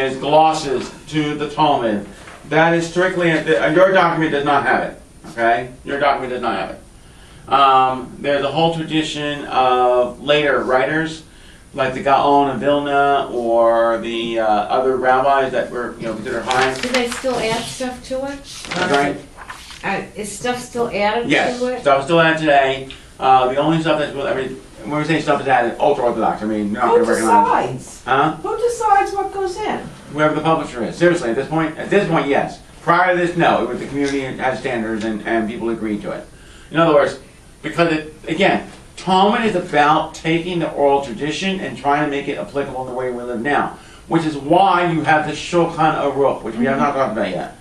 is glosses to the Talmud. That is strictly, your document does not have it. Okay? Your document does not have it. There's a whole tradition of later writers, like the Gaon of Vilna or the other rabbis that were considered high. Do they still add stuff to it? Right? Is stuff still added to it? Yes, stuff still added today. The only stuff that's, when we say stuff is added, ultra-Orthodox, you're not Who going to recognize. decides? Huh? Who decides what goes in? Whoever the publisher is. Seriously, at this point, yes. Prior to this, no. It was the community had standards and people agreed to it. In other words, because Talmud is about taking the oral tradition and trying to make it applicable in the way we live now. Which is why you have the Shulchan Aruch, which we have not talked about yet.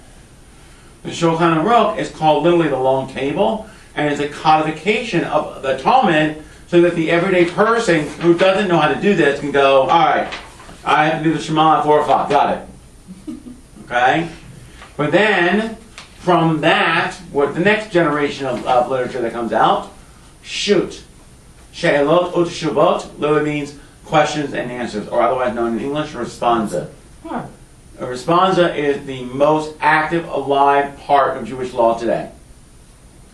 The Shulchan Aruch is called literally the long table, and is a codification of the Talmud, so that the everyday person who doesn't know how to do this can go, all right, I have to do the Shema at 4 o'clock, got it. Okay? But then, from that, what the next generation of literature that comes out, shoot. She'elot ut shuvot literally means questions and answers, or otherwise known in English, responsa. Huh. A responsa is the most active, alive part of Jewish law today,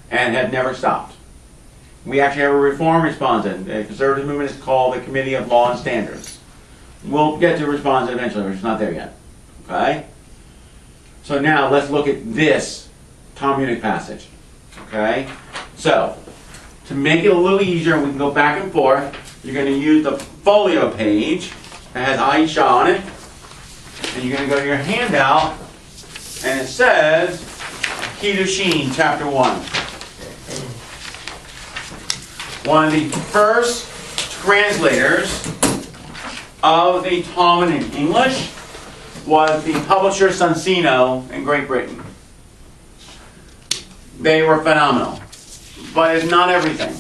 and have never stopped. We actually have a reform responsa. The conservative movement is called the Committee of Law and Standards. We'll get to responsa eventually, we're just not there yet. Okay? So now let's look at this Talmudic passage. Okay? So, to make it a little easier, we can go back and forth. You're going to use the folio page that has Aisha on it. And you're going to go to your handout, and it says Kiddushin, chapter 1. One of the first translators of the Talmud in English was the publisher Sonsino in Great Britain. They were phenomenal. But it's not everything.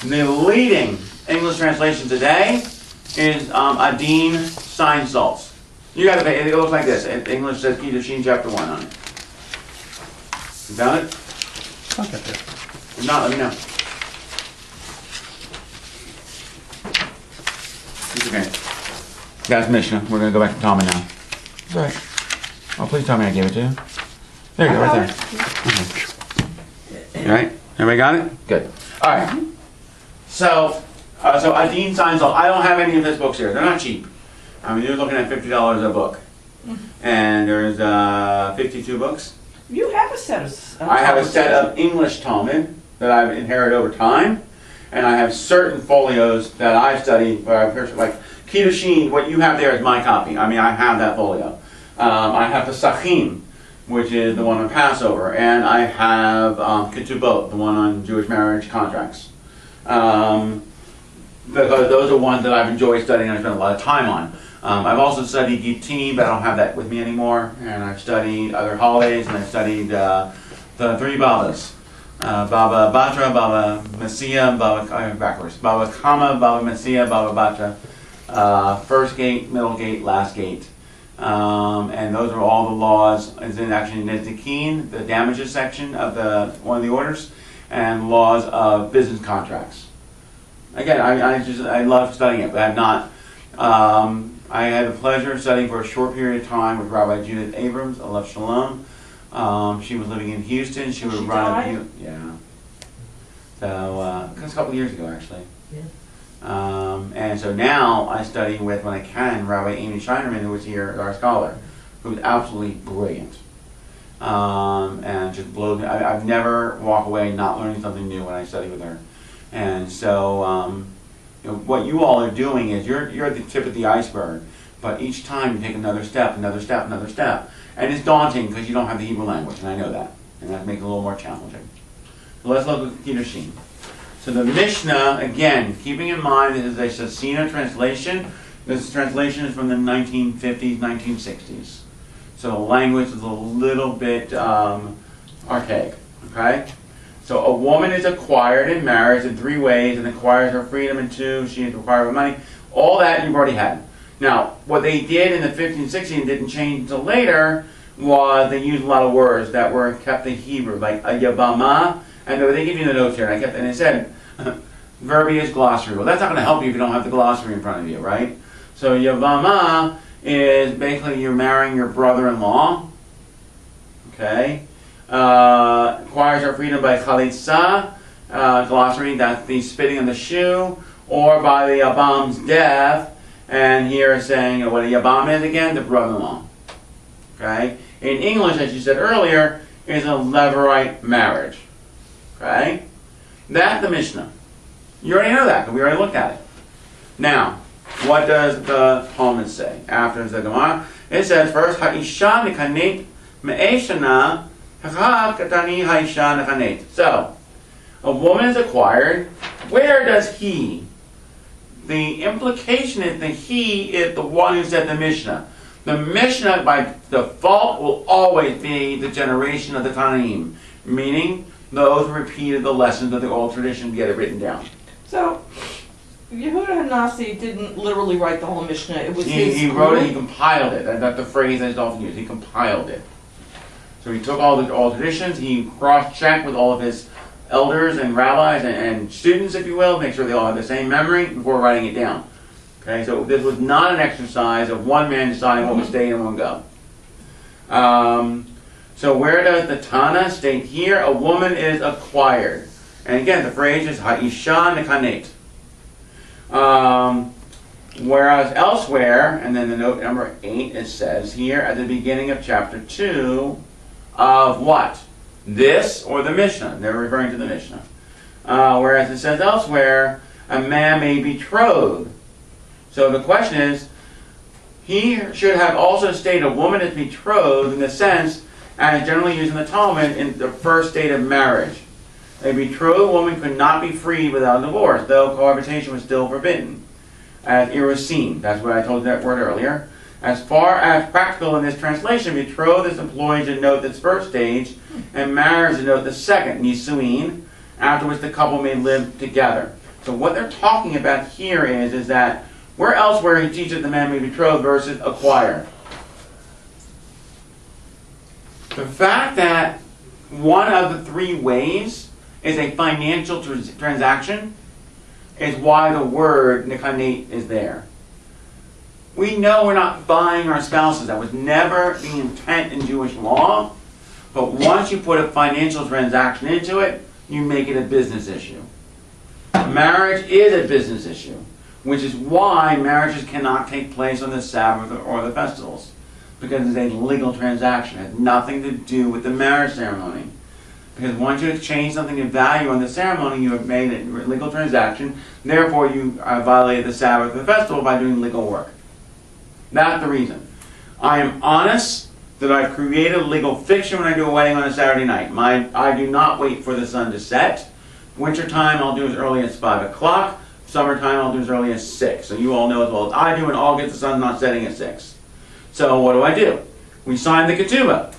The leading English translation today is Aberdeen Seinsaltz. You got to pay. It looks like this. In English says Kiddushin chapter 1 on it. You found it? I'll get there. If not, let me know. It's okay. That's Mishnah. We're going to go back to Talmud now. It's all right. Oh, please tell me I gave it to you. There you go, right there. Okay. All right? Everybody got it? Good. All right. So Aberdeen Seinsaltz. I don't have any of his books here. They're not cheap. I mean, you're looking at $50 a book. And there's 52 books. You have a set of... I have a set of English Talmud that I've inherited over time. And I have certain folios that I've studied, like Kiddushin, what you have there is my copy. I mean, I have that folio. I have the Sachim, which is the one on Passover. And I have Ketubot, the one on Jewish marriage contracts. Because those are ones that I've enjoyed studying and I spent a lot of time on. I've also studied Gittim, but I don't have that with me anymore. And I've studied other holidays, and I've studied the three Babas. Baba Batra, Baba Messiah, Baba Kama, Baba Messiah, Baba Batra. First gate, middle gate, last gate. And those are all the laws. It's actually in Nezikin, the damages section of one of the orders, and laws of business contracts. Again, I love studying it, but I've not. I had the pleasure of studying for a short period of time with Rabbi Judith Abrams. I love Shalom. She was living in Houston. She would run yeah. So it was a couple of years ago, actually. Yeah. And so now I study with, when I can, Rabbi Amy Scheinerman, who was here, our scholar, who's absolutely brilliant. And just blows me. I've never walked away not learning something new when I study with her. And so what you all are doing is you're at the tip of the iceberg, but each time you take another step, another step, another step. And it's daunting because you don't have the Hebrew language, and I know that. And that makes it a little more challenging. So let's look at Kiddushin. So the Mishnah, again, keeping in mind this is a Sasina translation. This translation is from the 1950s, 1960s. So the language is a little bit archaic, okay? So a woman is acquired in marriage in 3 ways, and acquires her freedom in 2. She is required of money. All that you've already had. Now, what they did in the 15th, 16th, and didn't change until later, was they used a lot of words that were kept in Hebrew, like a yavama, and they give you the notes here, and it said, verbiage glossary. Well, that's not going to help you if you don't have the glossary in front of you, right? So yavama is basically you're marrying your brother-in-law. Okay. Acquires our freedom by chalitza, glossary, that's the spitting on the shoe, or by the Yabam's death. And here is saying what a Yabam is again, the brother-in-law. Okay. In English, as you said earlier, is a Levirate marriage. Okay. That's the Mishnah. You already know that because we already looked at it. Now, what does the Talmud say after the Gemara? It says first, Ha'isha nekanet me'eshana ha'chav katani ha'isha nekanet. So, a woman is acquired. Where does he? The implication is that he is the one who said the Mishnah. The Mishnah, by default, will always be the generation of the Tanaim, meaning those who repeated the lessons of the oral tradition to get it written down. So, Yehuda Hanasi didn't literally write the whole Mishnah. It was he wrote it, he compiled it. That's the phrase that is often used. He compiled it. So he took all the oral traditions, he cross-checked with all of his elders and rabbis and students, if you will, make sure they all have the same memory before writing it down. Okay, so this was not an exercise of one man deciding what would stay in one go. So where does the Tana state here? A woman is acquired. And again, the phrase is Ha'isha nekanet. Whereas elsewhere, and then the note number 8, it says here at the beginning of chapter 2 of what? This or the Mishnah. They're referring to the Mishnah. Whereas it says elsewhere, a man may betroth. So the question is, he should have also stated a woman is betrothed in the sense, as generally used in the Talmud, in the first state of marriage. A betrothed woman could not be freed without divorce, though cohabitation was still forbidden. As irusin, that's what I told you that word earlier. As far as practical in this translation, betrothed is employed to denote this first stage, and marriage to denote the second, nisuin, after which the couple may live together. So what they're talking about here is that where elsewhere he teaches the man may betroth versus acquire. The fact that one of the three ways is a financial transaction is why the word nekanet is there. We know we're not buying our spouses. That was never the intent in Jewish law. But once you put a financial transaction into it, you make it a business issue. Marriage is a business issue, which is why marriages cannot take place on the Sabbath or the festivals, because it's a legal transaction. It has nothing to do with the marriage ceremony. Because once you exchange something of value on the ceremony, you have made a legal transaction. Therefore, you violated the Sabbath or the festival by doing legal work. That's the reason. I am honest that I've created legal fiction when I do a wedding on a Saturday night. I do not wait for the sun to set. Wintertime, I'll do as early as 5 o'clock. Summertime, I'll do as early as 6. So you all know as well as I do, in August, the sun's not setting at 6. So what do? We sign the ketubah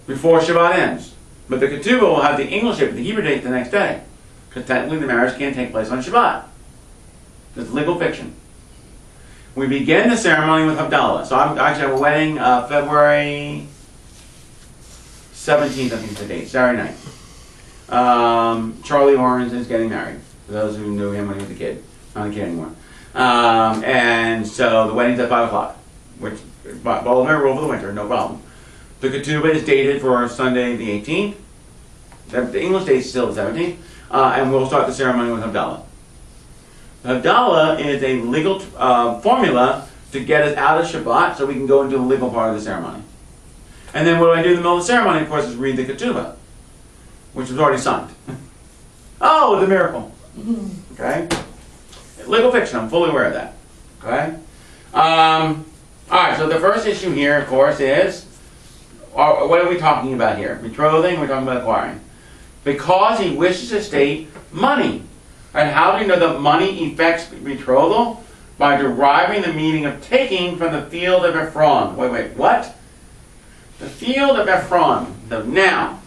before Shabbat ends. But the ketubah will have the English date, the Hebrew date the next day. Because technically the marriage can't take place on Shabbat. It's legal fiction. We begin the ceremony with Havdalah. So I actually have a wedding February 17th, I think is the date, Saturday night. Charlie Orange is getting married, for those who knew him when he was a kid. Not a kid anymore. And so the wedding's at 5 o'clock, which, well, never rule for the winter, no problem. The ketubah is dated for Sunday the 18th. The English date is still the 17th. And we'll start the ceremony with Havdalah. Havdalah is a legal formula to get us out of Shabbat so we can go into the legal part of the ceremony. And then what do I do in the middle of the ceremony, of course, is read the ketubah, which was already signed. Oh, it's a miracle. Okay? Legal fiction, I'm fully aware of that. Okay? Alright, so the first issue here, of course, is, what are we talking about here? Betrothing, we're talking about acquiring. Because he wishes to state money. And how do you know that money affects betrothal? By deriving the meaning of taking from the field of Ephron. Wait, what? The field of Ephron. Now,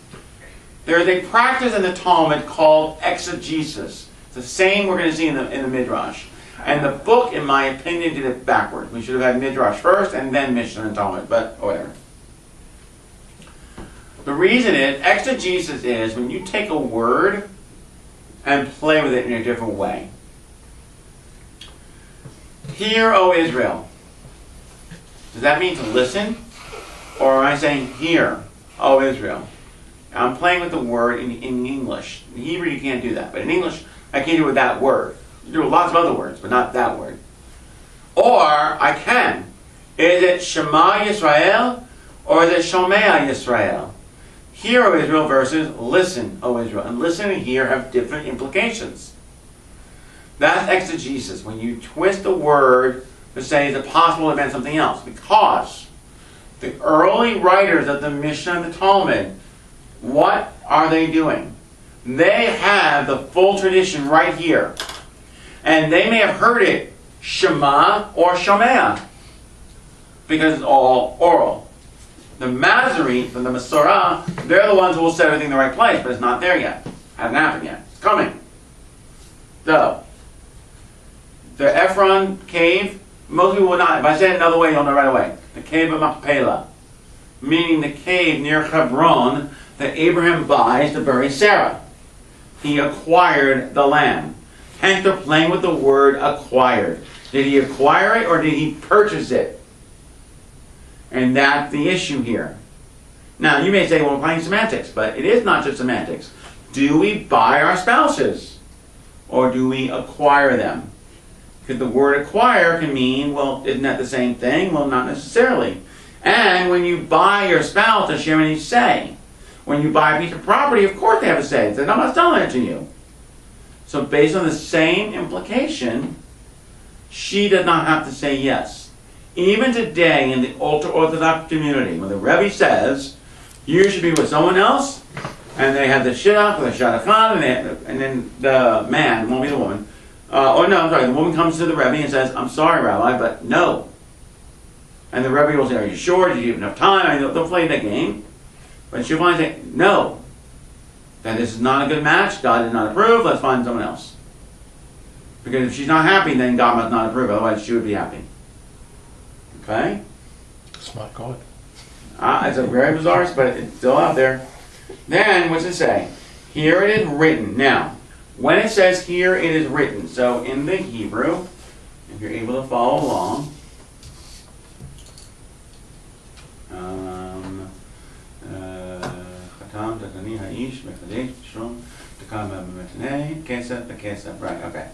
there is a practice in the Talmud called exegesis. It's the same we're going to see in the Midrash. And the book, in my opinion, did it backwards. We should have had Midrash first and then Mishnah and Talmud, but whatever. The reason is, exegesis is when you take a word and play with it in a different way. Hear, O Israel. Does that mean to listen? Or am I saying, hear, O Israel? I'm playing with the word in English. In Hebrew, you can't do that. But in English, I can't do it with that word. You do it with lots of other words, but not that word. Or I can. Is it Shema Yisrael? Or is it Shomea Yisrael? Hear, O Israel, versus listen, O Israel. And listen and hear have different implications. That's exegesis. When you twist a word to say, is it possible it meant something else? Because the early writers of the Mishnah and the Talmud, what are they doing? They have the full tradition right here. And they may have heard it Shema or Shomea, because it's all oral. The Masoretes and the Masorah, they're the ones who will set everything in the right place, but it's not there yet. Hasn't happened yet. It's coming. So, the Ephron cave, most people would not. If I say it another way, you'll know right away. The cave of Machpelah, meaning the cave near Hebron that Abraham buys to bury Sarah. He acquired the land. Hence, they're playing with the word acquired. Did he acquire it or did he purchase it? And that's the issue here. Now, you may say, well, we're playing semantics, but it is not just semantics. Do we buy our spouses? Or do we acquire them? Because the word acquire can mean, well, isn't that the same thing? Well, not necessarily. And when you buy your spouse, does she have any say? When you buy a piece of property, of course they have a say. They're not selling it to you. So based on the same implication, she does not have to say yes. Even today in the ultra-Orthodox community, when the Rebbe says, you should be with someone else, and they have the shidduch or the shadchan, and then the man, won't be the woman, the woman comes to the Rebbe and says, I'm sorry, Rabbi, but no. And the Rebbe will say, are you sure? Did you have enough time? I mean, they'll play that game. But she'll finally say, no. That this is not a good match. God did not approve. Let's find someone else. Because if she's not happy, then God must not approve. Otherwise, she would be happy. Okay? Smart God. It's a very bizarre, but it's still out there. Then, what's it say? Here it is written. Now, when it says here it is written, so in the Hebrew, if you're able to follow along, right, okay.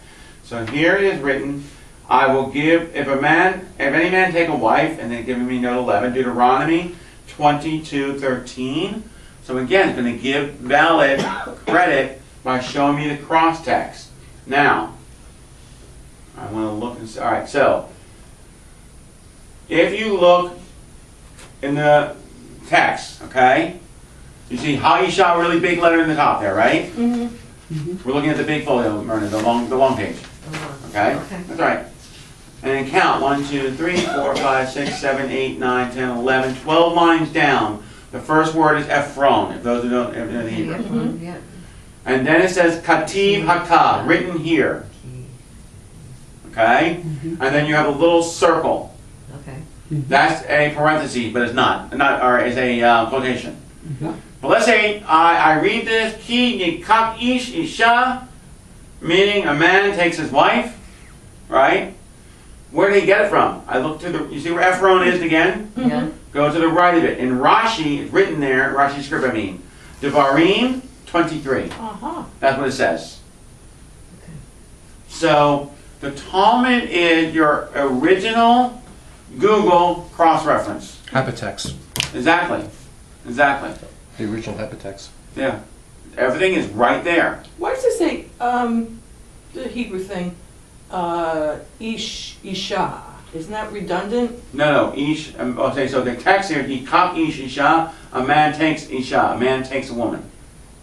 So here it is written, I will give, if any man take a wife, and then giving me note 11, Deuteronomy 22:13. So again, it's going to give valid credit by showing me the cross text. Now, I want to look and see, alright, so, if you look in the text, okay, you see Ha'isha, really big letter in the top there, right? Mm-hmm. Mm-hmm. We're looking at the big folio, Myrna, the long page. Okay? Okay. That's right. And then count 1, 2, 3, 4, 5, 6, 7, 8, 9, 10, 11, 12 lines down. The first word is Ephron, if those who don't know the Hebrew. Mm-hmm. Yeah. And then it says Kativ Hakah, written here. Okay? And then you have a little circle. Okay. That's a parenthesis, but it's not. Or it's a quotation. But let's say I read this, Ki yikach ish isha, meaning a man takes his wife, right? Where did he get it from? I look to you see where Ephron is again? Yeah. Go to the right of it. In Rashi, it's written there, Rashi script I mean, Devarim 23. Uh-huh. That's what it says. So, the Talmud is your original Google cross-reference. Hypertext. Exactly. The original hypertext. Yeah. Everything is right there. Why does it say, the Hebrew thing, isha? Isn't that redundant? No, ish. Okay, so the text here, yikach ish isha, a man takes isha, a man takes a woman.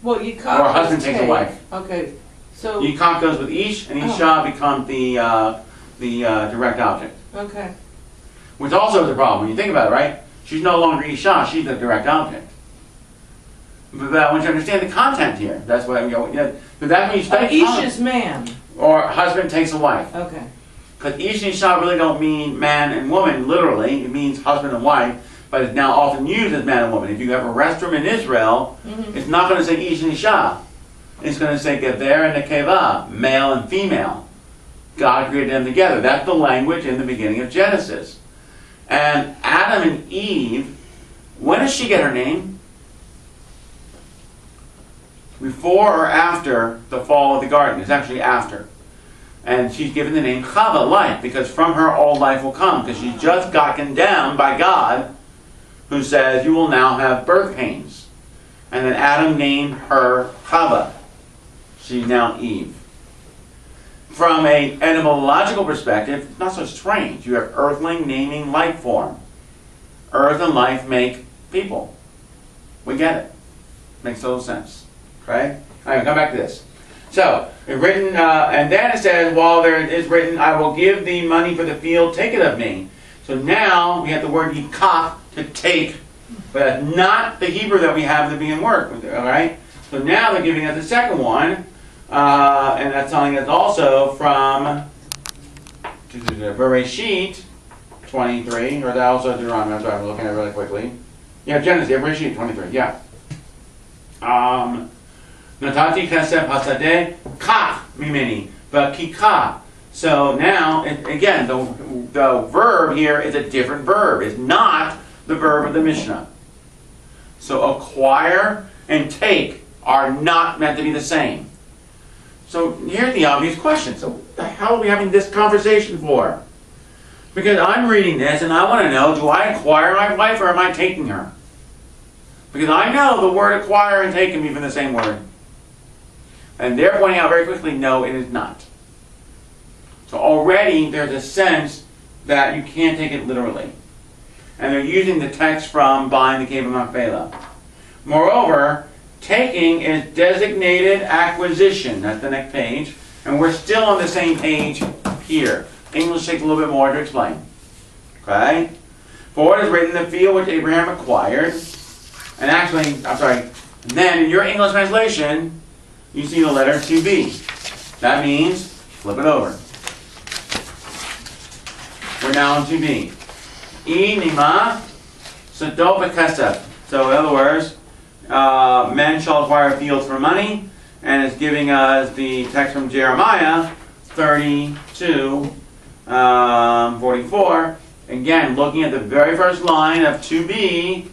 Well, yikach Or a husband takes a wife. Okay, so, Yikach goes with ish, and isha becomes the direct object. okay. Which also is a problem when you think about it, right? She's no longer isha, she's the direct object. But I want you to understand the content here. That's why I'm going. But that when you study Isha's man. or husband takes a wife. Okay. Because ish and isha really don't mean man and woman, literally. It means husband and wife, but it's now often used as man and woman. If you have a restroom in Israel, it's not going to say ish and isha. It's going to say gever and nekeva, male and female. God created them together. That's the language in the beginning of Genesis. And Adam and Eve, when does she get her name? Before or after the fall of the garden? It's actually after. And she's given the name Chava, life, because from her all life will come, because she just got condemned by God, who says, you will now have birth pains. And then Adam named her Chava. She's now Eve. From an etymological perspective, it's not so strange. You have earthling naming life form. Earth and life make people. We get it. Makes total sense. Okay? All right, come back to this. So, it's written, and then it says, while there is written, I will give thee money for the field, take it of me. So now we have the word yikach, to take, but that's not the Hebrew that we have at the beginning word. All right? So now they're giving us the second one, and that's telling us also from Bereshit 23, or that also Deuteronomy. I'm sorry, I'm looking at it really quickly. Yeah, Genesis, Bereshit 23, yeah. Natati kesef hasadeh kach mimeni, but kikah. So now, again, the verb here is a different verb. It's not the verb of the Mishnah. So acquire and take are not meant to be the same. So here's the obvious question. So what the hell are we having this conversation for? Because I'm reading this and I want to know, do I acquire my wife or am I taking her? Because I know the word acquire and take can be from the same word. And they're pointing out very quickly, no, it is not. So already there's a sense that you can't take it literally. And they're using the text from buying the cave of Machpelah. Moreover, taking is designated acquisition. That's the next page. And we're still on the same page here. English takes a little bit more to explain. Okay? For it is written, the field which Abraham acquired. And actually, I'm sorry, then in your English translation, you see the letter 2b. That means, flip it over. We're now on 2b. E nima sadot b'kesef. So in other words, men shall acquire fields for money, and it's giving us the text from Jeremiah 32, 44. Again, looking at the very first line of 2b,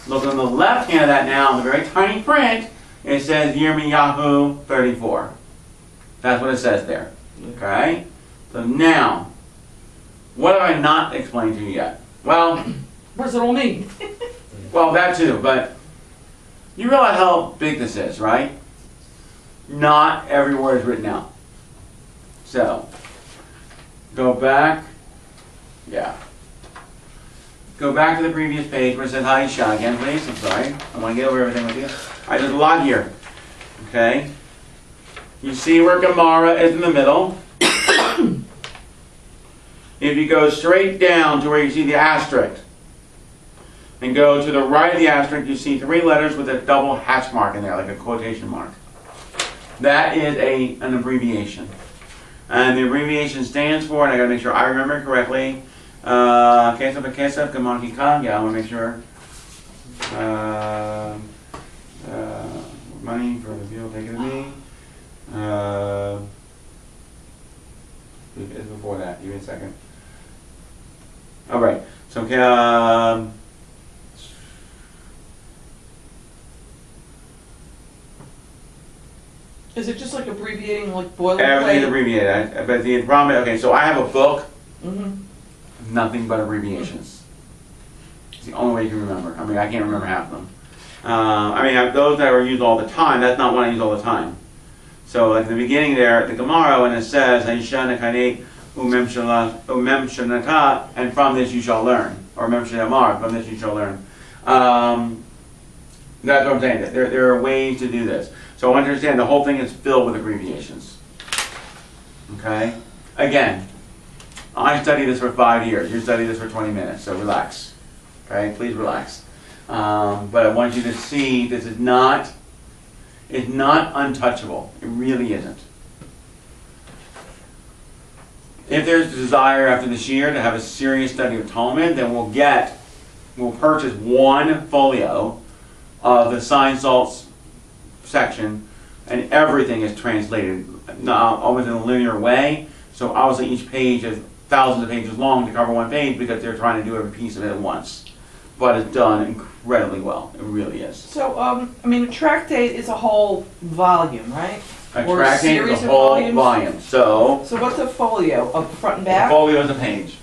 look on the left hand of that now, in the very tiny print, it says Yirmiyahu 34. That's what it says there. Okay? So now, what have I not explained to you yet? Well, What does it all mean? well, that too, but you realize how big this is, right? Not every word is written out. So, go back. Yeah. Go back to the previous page where it says Haisha again, please. I'm sorry. I want to get over everything with you. There's a lot here. Okay? You see where Gemara is in the middle. If you go straight down to where you see the asterisk, and go to the right of the asterisk, you see three letters with a double hash mark in there, like a quotation mark. That is an abbreviation. And the abbreviation stands for, and I gotta make sure I remember it correctly, Kesef, Gamon Hikah, yeah, I wanna make sure. Money for the field, take it to me. It's before that, give me a second. Alright, so Is it just like abbreviating, like boilerplate? everything's abbreviated. But the problem, okay, so I have a book, Mm-hmm. nothing but abbreviations. It's the only way you can remember. I mean, I can't remember half of them. I mean, those that are used all the time, that's not what I use all the time. So at the beginning there, the Gemara, when it says, Haisha nekane umem shanata, and from this you shall learn. Or umem shanamar, from this you shall learn. That's what I'm saying. There are ways to do this. So understand the whole thing is filled with abbreviations. Okay? Again, I studied this for 5 years. You studied this for 20 minutes, so relax. Okay? Please relax. But I want you to see this is not, it's not untouchable. It really isn't. If there's a desire after this year to have a serious study of Talmud, then we'll purchase one folio of the Science Salts section, and everything is translated almost in a linear way. So obviously each page is thousands of pages long to cover one page because they're trying to do every piece of it at once. But it's done incredibly well. It really is. So, I mean, a tractate is a whole volume, right? A Or a tractate series is a of whole volumes? volume. So, So what's a folio? Of front and the back? folio is a page.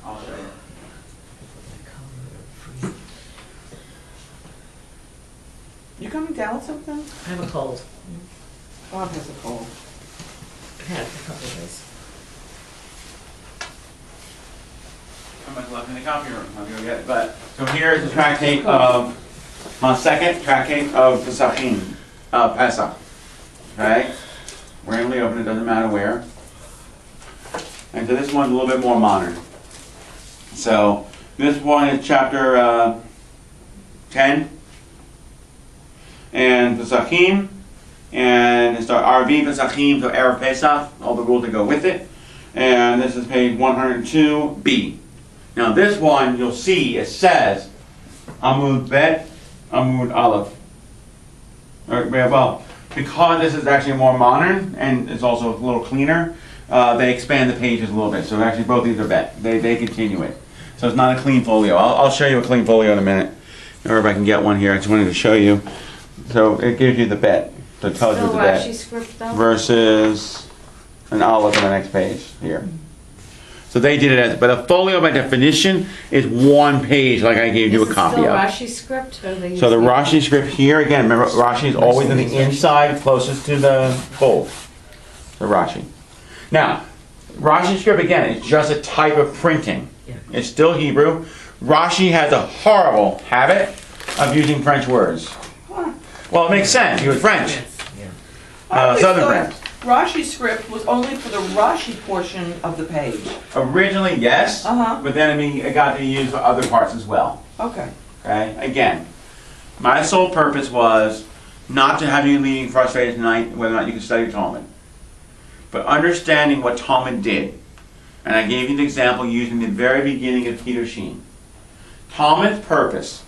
I'll show you. You coming down with something? I have a cold. Bob has a cold. I've had it for a couple of days. I must have left in the copy room. I'll go get it. But so here is the tractate of my second tractate of Pesachim, Pesach. Okay, randomly open. It doesn't matter where. And so this one's a little bit more modern. So this one is chapter 10, and Pesachim, and it's the RV Pesachim, so Erev Pesach, all the rules that go with it. And this is page 102b. Now this one, you'll see, it says Amud Bet, Amud Aleph. Well, because this is actually more modern and it's also a little cleaner, they expand the pages a little bit. So actually both these are Bet. They continue it. So it's not a clean folio. I'll show you a clean folio in a minute. Or if I can get one here, I just wanted to show you. So it gives you the Bet. So it tells you Still the Bet. Rashi script though? Versus an Aleph on the next page here. So they did it as, but a folio by definition is one page, like I gave you a copy of. Is it still Rashi script? Or they So the use Rashi script here, again, remember Rashi is always on the inside, closest to the fold. The Rashi. Now, Rashi script again is just a type of printing. Yeah. It's still Hebrew. Rashi has a horrible habit of using French words. Huh. Well, it makes sense. He was French, Yeah. I always Southern thought French. Rashi script was only for the Rashi portion of the page. Originally, yes, Uh-huh. but then it got to be used for other parts as well. Okay. Okay? Again, my sole purpose was not to have you leaving frustrated tonight whether or not you can study Talmud, but understanding what Talmud did. And I gave you an example using the very beginning of Kiddushin. Talmud's purpose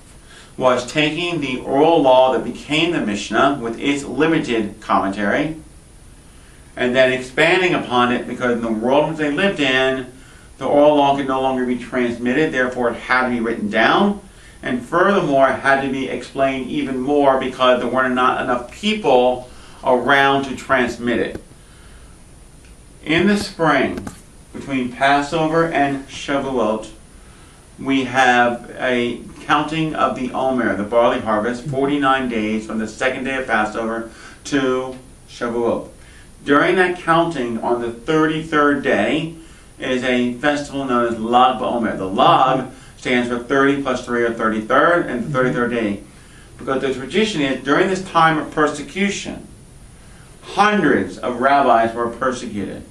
was taking the oral law that became the Mishnah with its limited commentary and then expanding upon it because in the world in which they lived in, the oral law could no longer be transmitted, therefore it had to be written down. And furthermore, it had to be explained even more because there weren't not enough people around to transmit it. In the spring, between Passover and Shavuot, we have a counting of the Omer, the barley harvest, 49 days from the second day of Passover to Shavuot. During that counting, on the 33rd day, is a festival known as Lag BaOmer. The Lag stands for 30 plus 3 or 33rd, and the 33rd day. Because the tradition is, during this time of persecution, hundreds of rabbis were persecuted.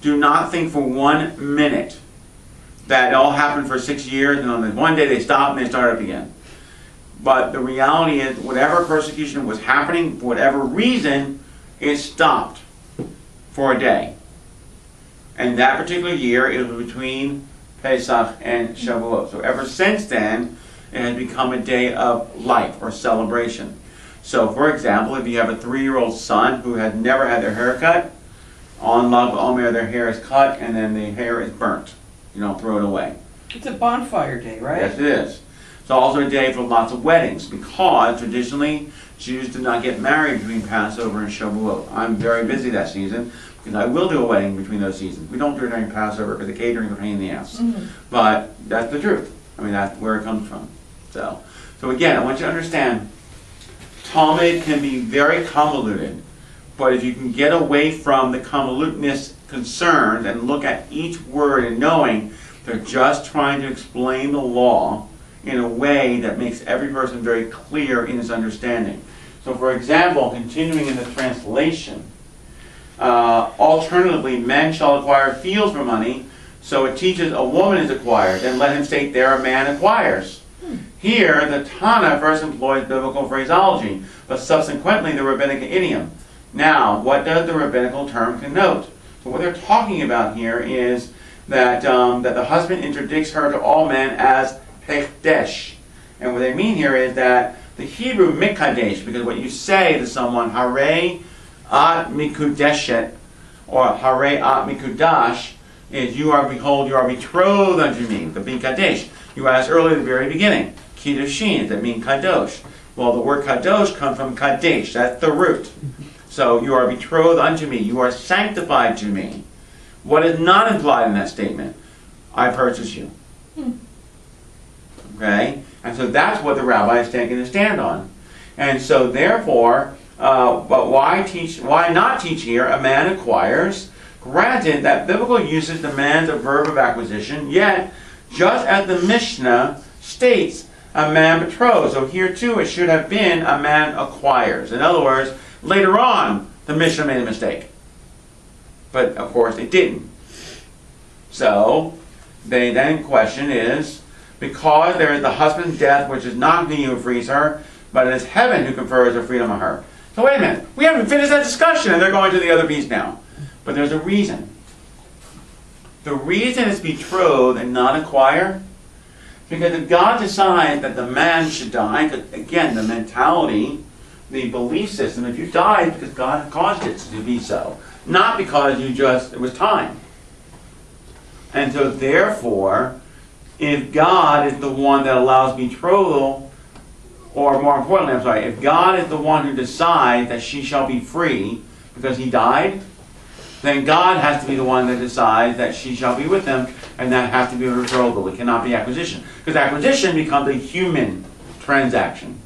Do not think for 1 minute that it all happened for 6 years, and on one day they stopped and they started up again. But the reality is, whatever persecution was happening, for whatever reason, it stopped for a day. And that particular year, it was between Pesach and Shavuot. So ever since then, it has become a day of life or celebration. So for example, if you have a 3-year-old son who had never had their hair cut, on Lag BaOmer their hair is cut and then the hair is burnt. You don't throw it away. It's a bonfire day, right? Yes, it is. It's also a day for lots of weddings because traditionally Jews do not get married between Passover and Shavuot. I'm very busy that season because I will do a wedding between those seasons. We don't do it during Passover because the catering is a pain in the ass. Mm-hmm. But that's the truth. I mean, that's where it comes from. So again, I want you to understand, Talmud can be very convoluted, but if you can get away from the convolutedness concerns and look at each word and knowing they're just trying to explain the law in a way that makes every person very clear in his understanding. So for example, continuing in the translation, alternatively, men shall acquire fields for money, so it teaches a woman is acquired, and let him state there a man acquires. Here, the Tana first employs biblical phraseology, but subsequently the rabbinic idiom. Now, what does the rabbinical term connote? So what they're talking about here is that the husband interdicts her to all men as hekdesh. And what they mean here is that the Hebrew mikadesh, because what you say to someone, hare at mikudeshet, or hare at mikudash, is you are, behold, you are betrothed unto me, the being kadesh. You asked earlier at the very beginning, kiddushin, that mean kadosh. Well, the word kadosh comes from kadesh, that's the root. So you are betrothed unto me, you are sanctified to me. What is not implied in that statement? I purchase you. Okay? And so that's what the rabbi is taking a stand on. And so therefore, but why not teach here, a man acquires? Granted that biblical usage demands a verb of acquisition, yet, just as the Mishnah states, a man betrothed. So here too it should have been a man acquires. In other words, later on, the Mishnah made a mistake. But of course it didn't. So, the then question is, because there is the husband's death, which is not he who frees her, but it is heaven who confers the freedom on her. So wait a minute, we haven't finished that discussion, and they're going to the other piece now. But there's a reason. The reason is betrothed and not acquire, because if God decides that the man should die, because again, the mentality, the belief system, if you die, it's because God caused it to be so. Not because it was time. And so therefore, if God is the one that allows betrothal, or more importantly, if God is the one who decides that she shall be free because he died, then God has to be the one that decides that she shall be with him, and that has to be a betrothal. It cannot be acquisition. Because acquisition becomes a human transaction,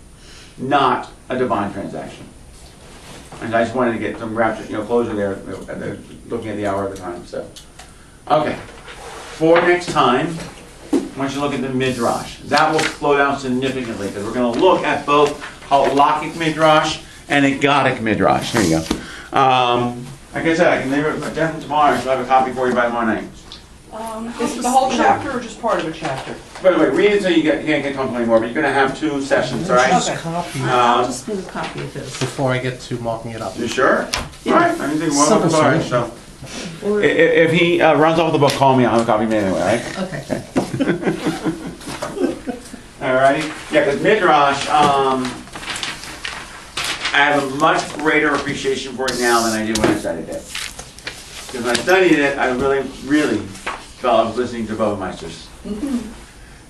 not a divine transaction. And I just wanted to get some closure there, looking at the hour of the time. So, okay. For next time, I want you to look at the Midrash. That will slow down significantly, because we're going to look at both halakhic Midrash and Agadic Midrash. Here you go. Like I said, I can leave it definitely tomorrow, so I have a copy for you by tomorrow night. Is it the whole chapter or just part of a chapter? By the way, read it so you can't get comfortable anymore, but you're going to have 2 sessions, all right? Okay. Copy I'll just need a copy of this. before I get to marking it up. You sure? Yeah. All right, I think one Simple of all right, so. If he runs off the book, call me, I'll have a copy made anyway, all right? Okay. All right? Yeah, because Midrash, I have a much greater appreciation for it now than I did when I studied it. Because when I studied it, I really, really felt I was listening to both meisters.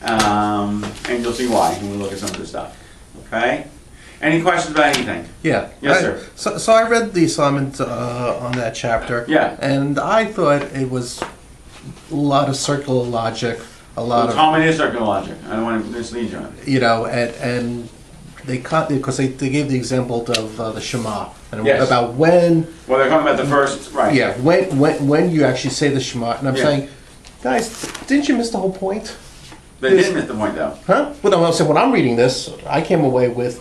And you'll see why when we look at some of this stuff. Okay? Any questions about anything? Yeah. Yes, sir. So I read the assignment on that chapter. Yeah. And I thought it was a lot of circular logic, a lot of, Talmud is circular logic. I don't want to mislead you on it. and they cut because they gave the example of the Shema and Yes. about when. Well, they're talking about the first, right. Yeah, when you actually say the Shema, and I'm Yeah. saying, guys, didn't you miss the whole point? They did miss the point, though. Huh? Well, no, I'm saying when I'm reading this, I came away with,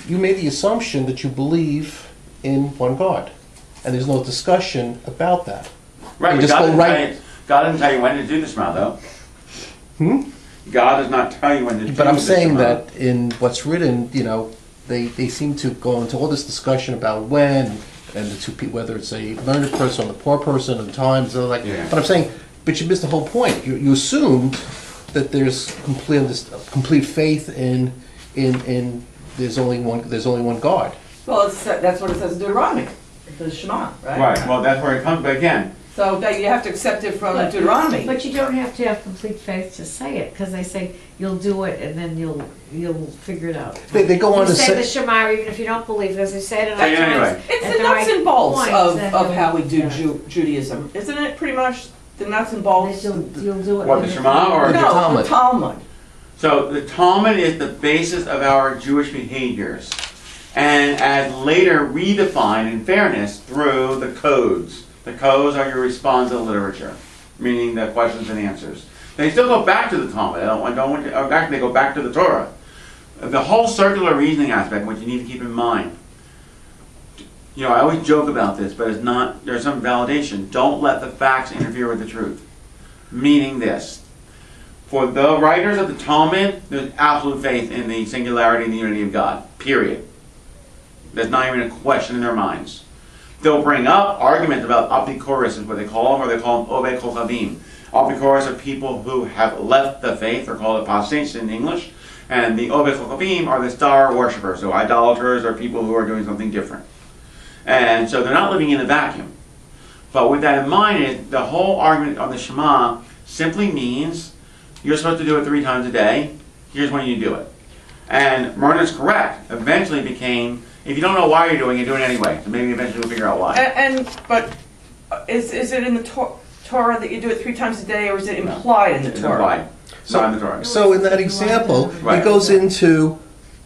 you made the assumption that you believe in one God, and there's no discussion about that. Right, You but just God go didn't, right. God didn't tell you when to do the Shema, though. God does not tell you when to do But I'm the saying Shema. that in what's written, they seem to go into all this discussion about when and the two people, whether it's a learned person or the poor person and times. Yeah. But I'm saying, but you missed the whole point. You assumed that there's complete faith in there's only one God. Well, that's what it says in Deuteronomy, the Shema, right? Right, well, that's where it comes, but again, So that you have to accept it from Deuteronomy. But you don't have to have complete faith to say it, because they say you'll do it and then you'll figure it out. They go on You to say the say, Shema even if you don't believe it, as I said enough Say it times. anyway. It's at the nuts right and bolts point, then of you'll- how we do yeah. Judaism. Isn't it pretty much the nuts and bolts? You'll do it. What, when the you- Shema or- The No, Talmud. the Talmud. so the Talmud is the basis of our Jewish behaviors, and as later redefined in fairness through the codes. The codes are your responsive literature, meaning the questions and answers. They still go back to the Talmud. They go back to the Torah. The whole circular reasoning aspect, which you need to keep in mind. I always joke about this, but it's not. There's some validation. Don't let the facts interfere with the truth. Meaning this. For the writers of the Talmud, there's absolute faith in the singularity and the unity of God. Period. There's not even a question in their minds. They'll bring up arguments about apikoros, is what they call them, or they call them obed kochavim. Apikoros are people who have left the faith, or called apostates in English, and the obed kochavim are the star worshippers, so idolaters or people who are doing something different. And so they're not living in a vacuum. But with that in mind, the whole argument on the Shema simply means you're supposed to do it 3 times a day. Here's when you do it. And Myrna's correct. Eventually became, if you don't know why you're doing it, do it anyway. So maybe eventually we'll figure out why. But is it in the Torah that you do it 3 times a day, or is it implied in the It's Torah? implied. Not in the Torah. So in that example, Right. it goes into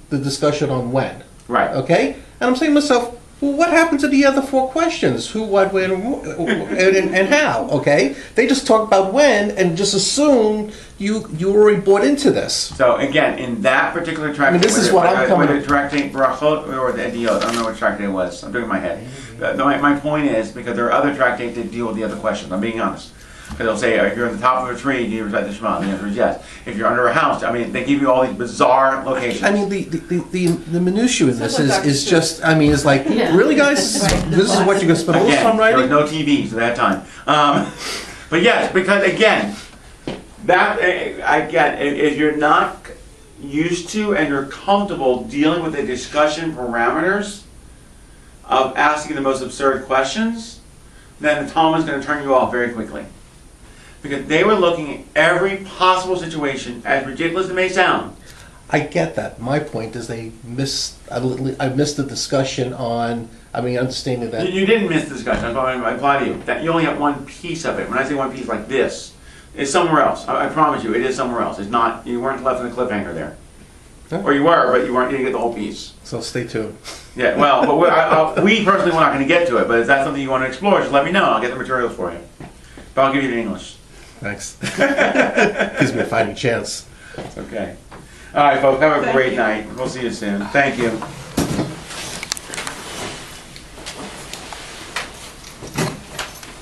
the discussion on when. Right. Okay? And I'm saying to myself, well, what happened to the other 4 questions? Who, what, when, and how? Okay? They just talk about when and just assume you already bought into this. So again, in that particular tractate, I mean, this is what I'm coming- whether tractate Brachot or the Ediot, I don't know what tractate it was. I'm doing it in my head. My point is, because there are other tractates that deal with the other questions. I'm being honest. Because they'll say, if you're on the top of a tree, do you recite the Shema? And the answer is yes. If you're under a house, I mean, they give you all these bizarre locations. I mean, the minutiae in this Sounds like is Dr. just, I mean, it's like, Yeah. really, guys? Right. This is what you're going to spend all this Again, time there writing? was no TV, so that time. But yes, because again, that again, if you're not used to and you're comfortable dealing with the discussion parameters of asking the most absurd questions, then the Talmud is going to turn you off very quickly. Because they were looking at every possible situation, as ridiculous as it may sound. I get that. My point is I missed the discussion on, I mean, understanding that. You didn't miss the discussion. I'm going to imply to you that you only have one piece of it. When I say one piece like this, it's somewhere else. I promise you, it is somewhere else. It's not. You weren't left in a cliffhanger there, or you were, but you weren't. You didn't get the whole piece. So stay tuned. Yeah. Well, but we personally we're not going to get to it. But if that's something you want to explore, just let me know. I'll get the materials for you. But I'll give you it in English. Thanks. Gives me a fighting chance. Okay. All right, folks. Have a Thank great you. night. We'll see you soon. Thank you.